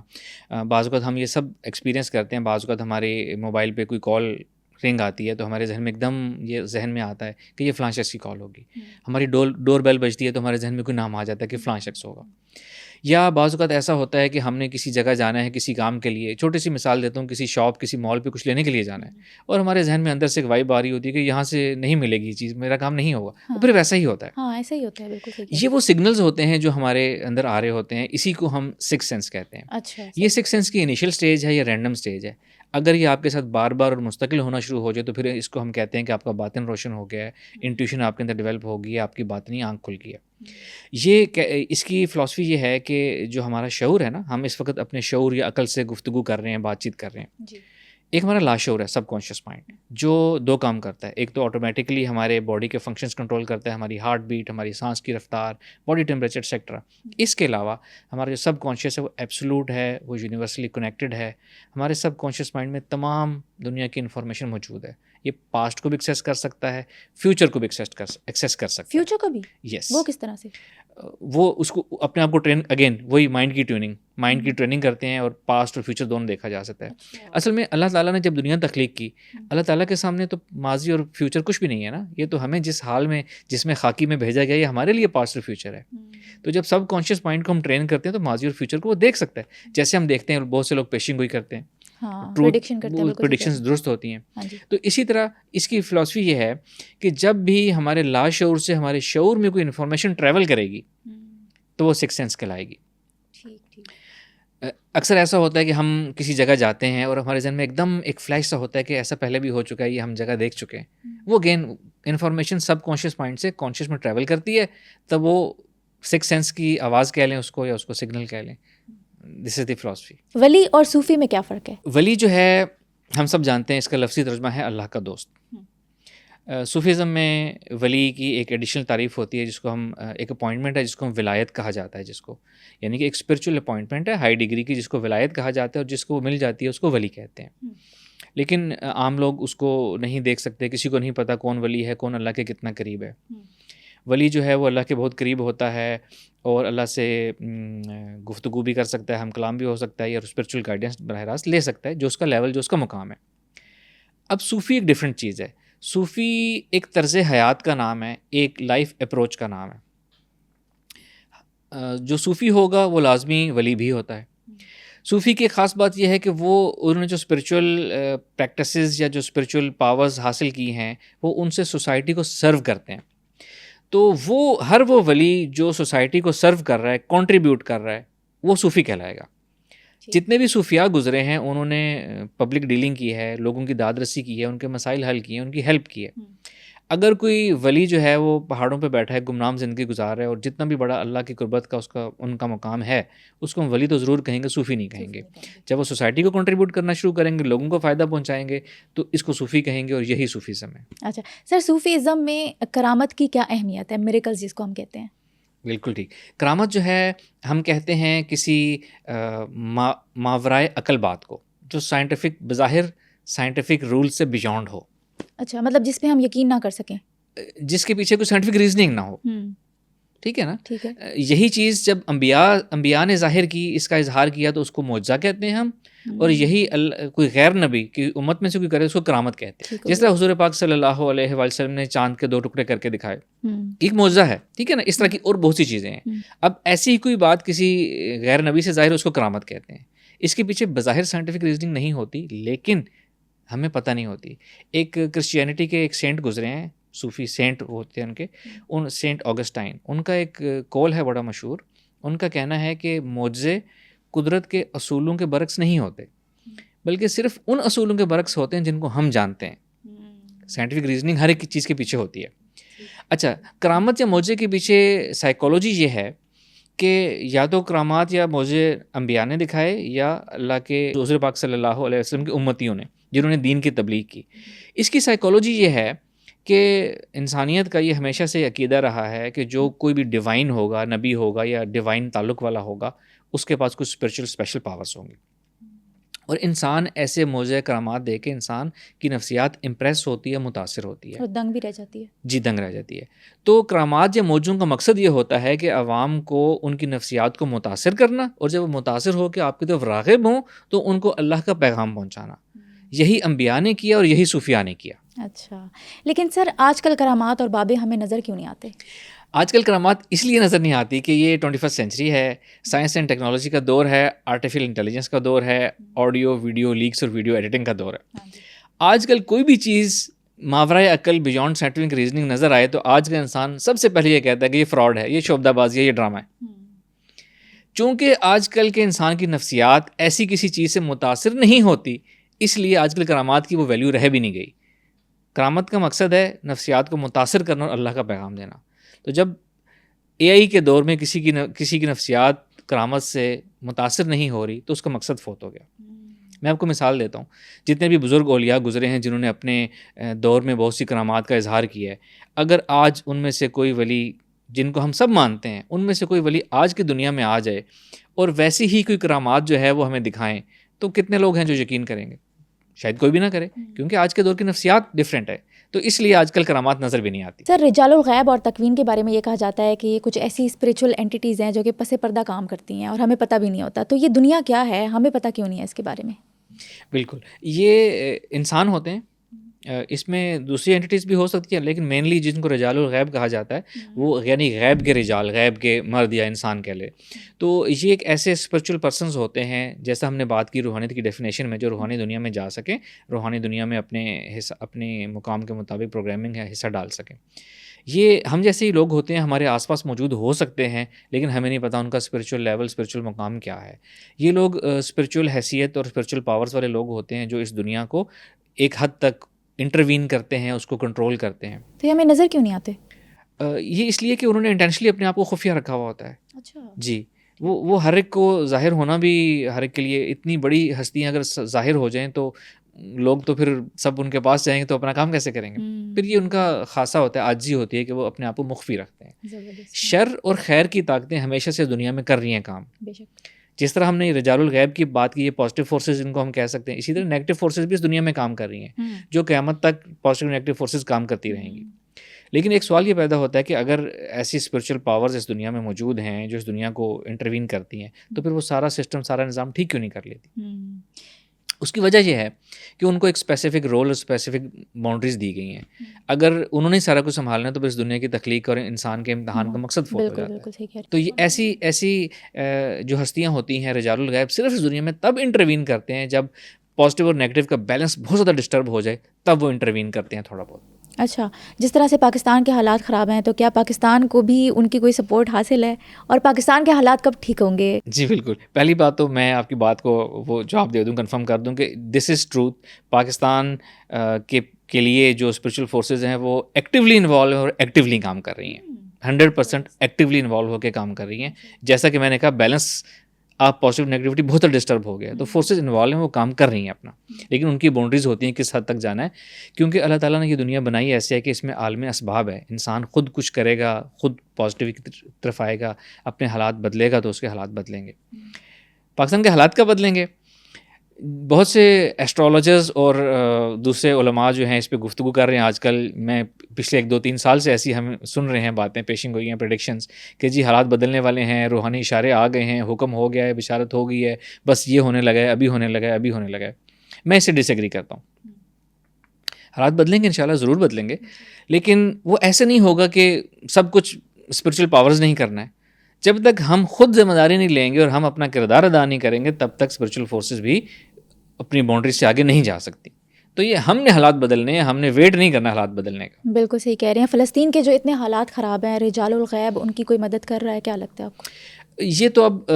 بعض اوقات ہم یہ سب ایکسپیرینس کرتے ہیں. بعض اوقات ہمارے موبائل پہ کوئی کال رنگ آتی ہے تو ہمارے ذہن میں ایک دم یہ ذہن میں آتا ہے کہ یہ فلاں شخص کی کال ہوگی. ہماری ڈور بیل بجتی ہے تو ہمارے ذہن میں کوئی نام آ جاتا ہے کہ فلاں شخص ہوگا. یا بعض اوقات ایسا ہوتا ہے کہ ہم نے کسی جگہ جانا ہے کسی کام کے لیے. چھوٹی سی مثال دیتا ہوں, کسی شاپ کسی مال پہ کچھ لینے کے لیے جانا ہے, اور ہمارے ذہن میں اندر سے ایک وائب آ رہی ہوتی ہے کہ یہاں سے نہیں ملے گی یہ چیز, میرا کام نہیں ہوگا. اور پھر ویسا ہی ہوتا ہے. ہاں ایسا ہی ہوتا ہے, بالکل صحیح. یہ وہ سگنلز ہوتے ہیں جو ہمارے اندر آ رہے ہوتے ہیں, اسی کو ہم سکس سینس کہتے ہیں. اچھا, یہ سکس سینس کی انیشیل سٹیج ہے یا رینڈم سٹیج ہے. اگر یہ آپ کے ساتھ بار بار اور مستقل ہونا شروع ہو جائے تو پھر اس کو ہم کہتے ہیں کہ آپ کا باطن روشن ہو گیا ہے, انٹیوشن آپ کے اندر ڈیولپ ہو گئی ہے, آپ کی باطنی آنکھ کھل گئی ہے. یہ اس کی فلاسفی یہ ہے کہ جو ہمارا شعور ہے نا, ہم اس وقت اپنے شعور یا عقل سے گفتگو کر رہے ہیں, بات چیت کر رہے ہیں. ایک ہمارا لاشعور ہے, سب کانشیس مائنڈ, جو دو کام کرتا ہے. ایک تو آٹومیٹکلی ہمارے باڈی کے فنکشنز کنٹرول کرتا ہے, ہماری ہارٹ بیٹ, ہماری سانس کی رفتار, باڈی ٹیمپریچر ایٹسیکٹرا. اس کے علاوہ ہمارا جو سب کانشیس ہے وہ ایبسولوٹ ہے, وہ یونیورسلی کنیکٹڈ ہے. ہمارے سب کانشیس مائنڈ میں تمام دنیا کی انفارمیشن موجود ہے. یہ پاسٹ کو بھی ایکسیس کر سکتا ہے, فیوچر کو بھی ایکسیس کر سکتا ہے. فیوچر کو بھی؟ یس. وہ کس طرح سے؟ وہ اس کو اپنے آپ کو ٹرین, اگین وہی مائنڈ کی ٹریننگ کرتے ہیں, اور پاسٹ اور فیوچر دونوں دیکھا جا سکتا ہے. اصل میں اللہ تعالیٰ نے جب دنیا تخلیق کی, اللہ تعالیٰ کے سامنے تو ماضی اور فیوچر کچھ بھی نہیں ہے نا. یہ تو ہمیں جس حال میں جس میں خاکی میں بھیجا گیا, یہ ہمارے لیے پاسٹ اور فیوچر ہے. تو جب سب کانشیس مائنڈ کو ہم ٹرین کرتے ہیں تو ماضی اور فیوچر کو وہ دیکھ سکتا ہے. جیسے ہم دیکھتے ہیں بہت سے لوگ پیشن گوئی کرتے ہیں, پریڈکشنز درست ہوتی ہیں. تو اسی طرح اس کی فلاسفی یہ ہے کہ جب بھی ہمارے لاشعور سے ہمارے شعور میں کوئی انفارمیشن ٹریول کرے گی تو وہ سکس سینس کہلائے گی. اکثر ایسا ہوتا ہے کہ ہم کسی جگہ جاتے ہیں اور ہمارے ذہن میں ایک دم ایک فلیش سا ہوتا ہے کہ ایسا پہلے بھی ہو چکا ہے, یہ ہم جگہ دیکھ چکے ہیں. وہ گین انفارمیشن سب کانشیس مائنڈ سے کانشیس میں ٹریول کرتی ہے, تب وہ سکس سینس کی آواز کہہ لیں اس کو یا اس کو سگنل کہہ لیں. دس از دی فلاسفی. ولی اور صوفی میں کیا فرق ہے؟ ولی جو ہے ہم سب جانتے ہیں اس کا لفظی ترجمہ ہے اللہ کا دوست. صوفیزم میں ولی کی ایک ایڈیشنل تعریف ہوتی ہے جس کو ہم ایک اپوائنٹمنٹ ہے جس کو ہم ولایت کہا جاتا ہے, جس کو یعنی کہ ایک اسپرچل اپوائنٹمنٹ ہے ہائی ڈگری کی جس کو ولایت کہا جاتا ہے, اور جس کو مل جاتی ہے اس کو ولی کہتے ہیں. لیکن عام لوگ اس کو نہیں دیکھ سکتے, کسی کو نہیں پتہ کون ولی ہے, کون اللہ کے کتنا قریب ہے. ولی جو ہے وہ اللہ کے بہت قریب ہوتا ہے اور اللہ سے گفتگو بھی کر سکتا ہے, ہم کلام بھی ہو سکتا ہے, یا اسپرچل گائیڈنس براہ راست لے سکتا ہے, جو اس کا لیول, جو اس کا مقام ہے. اب صوفی ایک ڈفرینٹ چیز ہے. صوفی ایک طرز حیات کا نام ہے, ایک لائف اپروچ کا نام ہے. جو صوفی ہوگا وہ لازمی ولی بھی ہوتا ہے. صوفی کی ایک خاص بات یہ ہے کہ وہ انہوں نے جو اسپرچول پریکٹسز یا جو اسپرچول پاورز حاصل کی ہیں وہ ان سے سوسائٹی کو سرو کرتے ہیں. تو وہ ولی جو سوسائٹی کو سرو کر رہا ہے, کنٹریبیوٹ کر رہا ہے, وہ صوفی کہلائے گا. جتنے بھی صوفیاء گزرے ہیں انہوں نے پبلک ڈیلنگ کی ہے, لوگوں کی داد رسی کی ہے, ان کے مسائل حل کیے ہیں, ان کی ہیلپ کی ہے. اگر کوئی ولی جو ہے وہ پہاڑوں پہ بیٹھا ہے, گمنام زندگی گزار رہا ہے, اور جتنا بھی بڑا اللہ کی قربت کا ان کا مقام ہے, اس کو ہم ولی تو ضرور کہیں گے, صوفی نہیں کہیں گے. جب وہ سوسائٹی کو کنٹریبیوٹ کرنا شروع کریں گے, لوگوں کو فائدہ پہنچائیں گے, تو اس کو صوفی کہیں گے, اور یہی صوفیزم ہے. اچھا سر, صوفیزم میں کرامت کی کیا اہمیت ہے, میریکلز جس کو ہم کہتے ہیں؟ بالکل ٹھیک. کرامت جو ہے ہم کہتے ہیں کسی ماورائے عقل بات کو, جو سائنٹیفک بظاہر سائنٹیفک رول سے بیونڈ ہو. اچھا, مطلب جس پہ ہم یقین نہ کر سکیں, جس کے پیچھے کوئی سائنٹیفک ریزننگ نہ ہو. ٹھیک ہے نا. ٹھیک ہے. یہی چیز جب انبیاء نے ظاہر کی, اس کا اظہار کیا, تو اس کو معجزہ کہتے ہیں ہم. اور یہی کوئی غیر نبی کی امت میں سے کوئی کرے اس کو کرامت کہتے ہیں. جس طرح حضور پاک صلی اللہ علیہ وسلم نے چاند کے 2 ٹکڑے کر کے دکھائے, ایک معجزہ ہے. ٹھیک ہے نا. اس طرح کی اور بہت سی چیزیں ہیں. اب ایسی ہی کوئی بات کسی غیر نبی سے ظاہر, اس کو کرامت کہتے ہیں. اس کے پیچھے بظاہر سائنٹیفک ریزننگ نہیں ہوتی, لیکن ہمیں پتہ نہیں ہوتی. ایک کرسچینٹی کے ایک سینٹ گزرے ہیں, صوفی سینٹ ہوتے ہیں ان کے, ان سینٹ آگسٹائن, ان کا ایک قول ہے بڑا مشہور. ان کا کہنا ہے کہ معجزے قدرت کے اصولوں کے برعکس نہیں ہوتے, بلکہ صرف ان اصولوں کے برعکس ہوتے ہیں جن کو ہم جانتے ہیں. سائنٹیفک ریزننگ ہر ایک چیز کے پیچھے ہوتی ہے. اچھا, کرامت یا معجزے کے پیچھے سائیکالوجی یہ ہے کہ یا تو کرامات یا معجزے انبیاء نے دکھائے, یا اللہ کے حضور پاک صلی اللہ علیہ وسلم کے امتیوں نے, جنہوں نے دین کی تبلیغ کی. اس کی سائیکالوجی یہ ہے کہ انسانیت کا یہ ہمیشہ سے عقیدہ رہا ہے کہ جو کوئی بھی ڈیوائن ہوگا, نبی ہوگا یا ڈیوائن تعلق والا ہوگا, اس کے پاس کچھ اسپرچل اسپیشل پاورز ہوں گی. اور انسان ایسے معجزے کرامات دے کے انسان کی نفسیات امپریس ہوتی ہے, متاثر ہوتی ہے, اور دنگ بھی رہ جاتی ہے. جی, دنگ رہ جاتی ہے. تو کرامات یا معجزوں کا مقصد یہ ہوتا ہے کہ عوام کو ان کی نفسیات کو متاثر کرنا, اور جب وہ متاثر ہو کے آپ کی طرف راغب ہوں تو ان کو اللہ کا پیغام پہنچانا. یہی انبیاء نے کیا اور یہی صوفیاء نے کیا. اچھا, لیکن سر آج کل کرامات اور بابے ہمیں نظر کیوں نہیں آتے؟ آج کل کرامات اس لیے نظر نہیں آتی کہ یہ 21 سینچری ہے, سائنس اینڈ ٹیکنالوجی کا دور ہے, آرٹیفیشل انٹیلیجنس کا دور ہے, آڈیو ویڈیو لیکس اور ویڈیو ایڈیٹنگ کا دور ہے. آج کل کوئی بھی چیز ماورائے عقل بیونڈ سائنٹیفک ریزننگ نظر آئے تو آج کا انسان سب سے پہلے یہ کہتا ہے کہ یہ فراڈ ہے, یہ شعبدہ بازی ہے, یہ ڈرامہ ہے. چونکہ آج کل کے انسان کی نفسیات ایسی کسی چیز سے متاثر نہیں ہوتی, اس لیے آج کل کرامات کی وہ ویلیو رہ بھی نہیں گئی. کرامت کا مقصد ہے نفسیات کو متاثر کرنا اور اللہ کا پیغام دینا. تو جب اے آئی کے دور میں کسی کی نفسیات کرامت سے متاثر نہیں ہو رہی تو اس کا مقصد فوت ہو گیا. میں آپ کو مثال دیتا ہوں, جتنے بھی بزرگ اولیاء گزرے ہیں جنہوں نے اپنے دور میں بہت سی کرامات کا اظہار کیا ہے, اگر آج ان میں سے کوئی ولی جن کو ہم سب مانتے ہیں, ان میں سے کوئی ولی آج کی دنیا میں آ جائے اور ویسی ہی کوئی کرامات جو ہے وہ ہمیں دکھائیں, تو کتنے لوگ ہیں جو یقین کریں گے؟ شاید کوئی بھی نہ کرے, کیونکہ آج کے دور کی نفسیات ڈفرینٹ ہے. تو اس لیے آج کل کرامات نظر بھی نہیں آتی. سر, رجال الغیب اور تکوین کے بارے میں یہ کہا جاتا ہے کہ یہ کچھ ایسی اسپریچول اینٹیز ہیں جو کہ پس پردہ کام کرتی ہیں اور ہمیں پتہ بھی نہیں ہوتا. تو یہ دنیا کیا ہے, ہمیں پتہ کیوں نہیں ہے اس کے بارے میں؟ بالکل, یہ انسان ہوتے ہیں اس میں دوسری اینٹیز بھی ہو سکتی ہیں، لیکن مینلی جن کو رجال الغیب کہا جاتا ہے وہ یعنی غیب کے رجال، غیب کے مرد یا انسان کہہ لے. تو یہ ایک ایسے اسپرچول پرسنز ہوتے ہیں، جیسا ہم نے بات کی روحانیت کی ڈیفینیشن میں، جو روحانی دنیا میں جا سکیں، روحانی دنیا میں اپنے مقام کے مطابق پروگرامنگ ہے حصہ ڈال سکیں. یہ ہم جیسے ہی لوگ ہوتے ہیں، ہمارے آس پاس موجود ہو سکتے ہیں، لیکن ہمیں نہیں پتہ ان کا اسپرچول لیول، اسپرچول مقام کیا ہے. یہ لوگ اسپرچول حیثیت اور اسپرچول پاورز والے لوگ ہوتے ہیں جو اس دنیا کو ایک حد تک انٹروین کرتے ہیں، اس کو کنٹرول کرتے ہیں. تو یہ ہمیں نظر کیوں نہیں آتے؟ یہ اس لیے کہ انہوں نے انٹینشنلی اپنے آپ کو خفیہ رکھا ہوا ہوتا ہے. اچھا جی، وہ ہر ایک کو ظاہر ہونا بھی ہر ایک کے لیے، اتنی بڑی ہستیاں اگر ظاہر ہو جائیں تو لوگ تو پھر سب ان کے پاس جائیں گے تو اپنا کام کیسے کریں گے. پھر یہ ان کا خاصہ ہوتا ہے، عاجزی ہوتی ہے کہ وہ اپنے آپ کو مخفی رکھتے ہیں. شر اور خیر کی طاقتیں ہمیشہ سے دنیا میں کر رہی ہیں کام. جس طرح ہم نے رجال الغیب کی بات کی، یہ پازیٹیو فورسز ان کو ہم کہہ سکتے ہیں، اسی طرح نیگیٹو فورسز بھی اس دنیا میں کام کر رہی ہیں، جو قیامت تک پازیٹیو نیگیٹو فورسز کام کرتی رہیں گی. لیکن ایک سوال یہ پیدا ہوتا ہے کہ اگر ایسی اسپرچول پاورز اس دنیا میں موجود ہیں جو اس دنیا کو انٹروین کرتی ہیں، تو پھر وہ سارا سسٹم، سارا نظام ٹھیک کیوں نہیں کر لیتی؟ اس کی وجہ یہ ہے کہ ان کو ایک اسپیسیفک رول اور اسپیسیفک باؤنڈریز دی گئی ہیں. اگر انہوں نے سارا کچھ سنبھالنا ہے تو پھر اس دنیا کی تخلیق اور انسان کے امتحان کا مقصد فوت ہو جاتا ہے. تو یہ ایسی جو ہستیاں ہوتی ہیں رجال الغیب، صرف اس دنیا میں تب انٹروین کرتے ہیں جب پازیٹیو اور نیگیٹو کا بیلنس بہت زیادہ ڈسٹرب ہو جائے، تب وہ انٹروین کرتے ہیں تھوڑا بہت. اچھا، جس طرح سے پاکستان کے حالات خراب ہیں تو کیا پاکستان کو بھی ان کی کوئی سپورٹ حاصل ہے، اور پاکستان کے حالات کب ٹھیک ہوں گے؟ جی بالکل. پہلی بات تو میں آپ کی بات کو وہ جواب دے دوں، کنفرم کر دوں کہ دس از ٹروتھ. پاکستان کے لیے جو اسپرچول فورسز ہیں وہ ایکٹیولی انوالو ہیں اور ایکٹیولی کام کر رہی ہیں، 100% ایکٹیولی انوالو ہو کے کام کر رہی ہیں. جیسا کہ میں نے کہا، بیلنس آپ پازیٹیو نیگیٹیوٹی بہت ڈسٹرب ہو گیا، تو فورسز انوالو ہیں، وہ کام کر رہی ہیں اپنا، لیکن ان کی باؤنڈریز ہوتی ہیں کس حد تک جانا ہے. کیونکہ اللہ تعالیٰ نے یہ دنیا بنائی ایسے ہے کہ اس میں عالم اسباب ہے. انسان خود کچھ کرے گا، خود پازیٹیو کی طرف آئے گا، اپنے حالات بدلے گا تو اس کے حالات بدلیں گے. پاکستان کے حالات کا بدلیں گے. بہت سے ایسٹرولوجرز اور دوسرے علماء جو ہیں اس پہ گفتگو کر رہے ہیں آج کل. میں پچھلے 1-2-3 سال سے ایسی ہم سن رہے ہیں، باتیں پیشنگ ہوئی ہیں، پریڈکشنز کہ جی حالات بدلنے والے ہیں، روحانی اشارے آ گئے ہیں، حکم ہو گیا ہے، بشارت ہو گئی ہے، بس یہ ہونے لگا ہے، ابھی ہونے لگا ہے، ابھی ہونے لگا ہے. میں اس سے ڈس ایگری کرتا ہوں. حالات بدلیں گے، انشاءاللہ ضرور بدلیں گے، لیکن وہ ایسے نہیں ہوگا کہ سب کچھ اسپرچول پاورز نہیں کرنا ہے. جب تک ہم خود ذمہ داری نہیں لیں گے اور ہم اپنا کردار ادا نہیں کریں گے، تب تک اسپرچول فورسز بھی اپنی باؤنڈری سے آگے نہیں جا سکتی. تو یہ ہم نے حالات بدلنے ہیں، ہم نے ویٹ نہیں کرنا حالات بدلنے کا. بالکل صحیح کہہ رہے ہیں. فلسطین کے جو اتنے حالات خراب ہیں، رجال الغیب ان کی کوئی مدد کر رہا ہے؟ کیا لگتا ہے آپ کو؟ یہ تو اب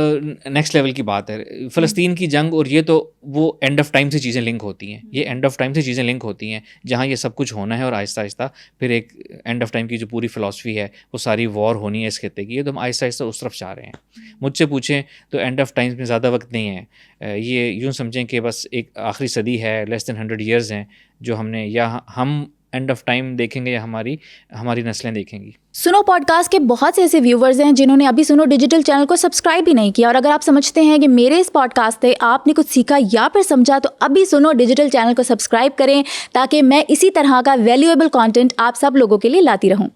نیکسٹ لیول کی بات ہے. فلسطین کی جنگ اور یہ تو وہ اینڈ آف ٹائم سے چیزیں لنک ہوتی ہیں. یہ اینڈ آف ٹائم سے چیزیں لنک ہوتی ہیں جہاں یہ سب کچھ ہونا ہے، اور آہستہ آہستہ پھر ایک اینڈ آف ٹائم کی جو پوری فلاسفی ہے وہ ساری وار ہونی ہے اس خطے کی. یہ تو ہم آہستہ آہستہ اس طرف جا رہے ہیں. مجھ سے پوچھیں تو اینڈ آف ٹائمز میں زیادہ وقت نہیں ہے. یہ یوں سمجھیں کہ بس ایک آخری صدی ہے، لیس دین 100 ایئرز ہیں جو ہم نے، یا ہم اینڈ آف ٹائم دیکھیں گے یا ہماری نسلیں دیکھیں گی. سنو پوڈ کاسٹ کے بہت سے ایسے ویورز ہیں جنہوں نے ابھی سنو ڈیجیٹل چینل کو سبسکرائب بھی نہیں کیا، اور اگر آپ سمجھتے ہیں کہ میرے اس پوڈ کاسٹ سے آپ نے کچھ سیکھا یا پھر سمجھا، تو ابھی سنو ڈیجیٹل چینل کو سبسکرائب کریں تاکہ میں اسی طرح کا ویلیویبل کانٹینٹ آپ سب لوگوں کے لیے لاتی رہوں.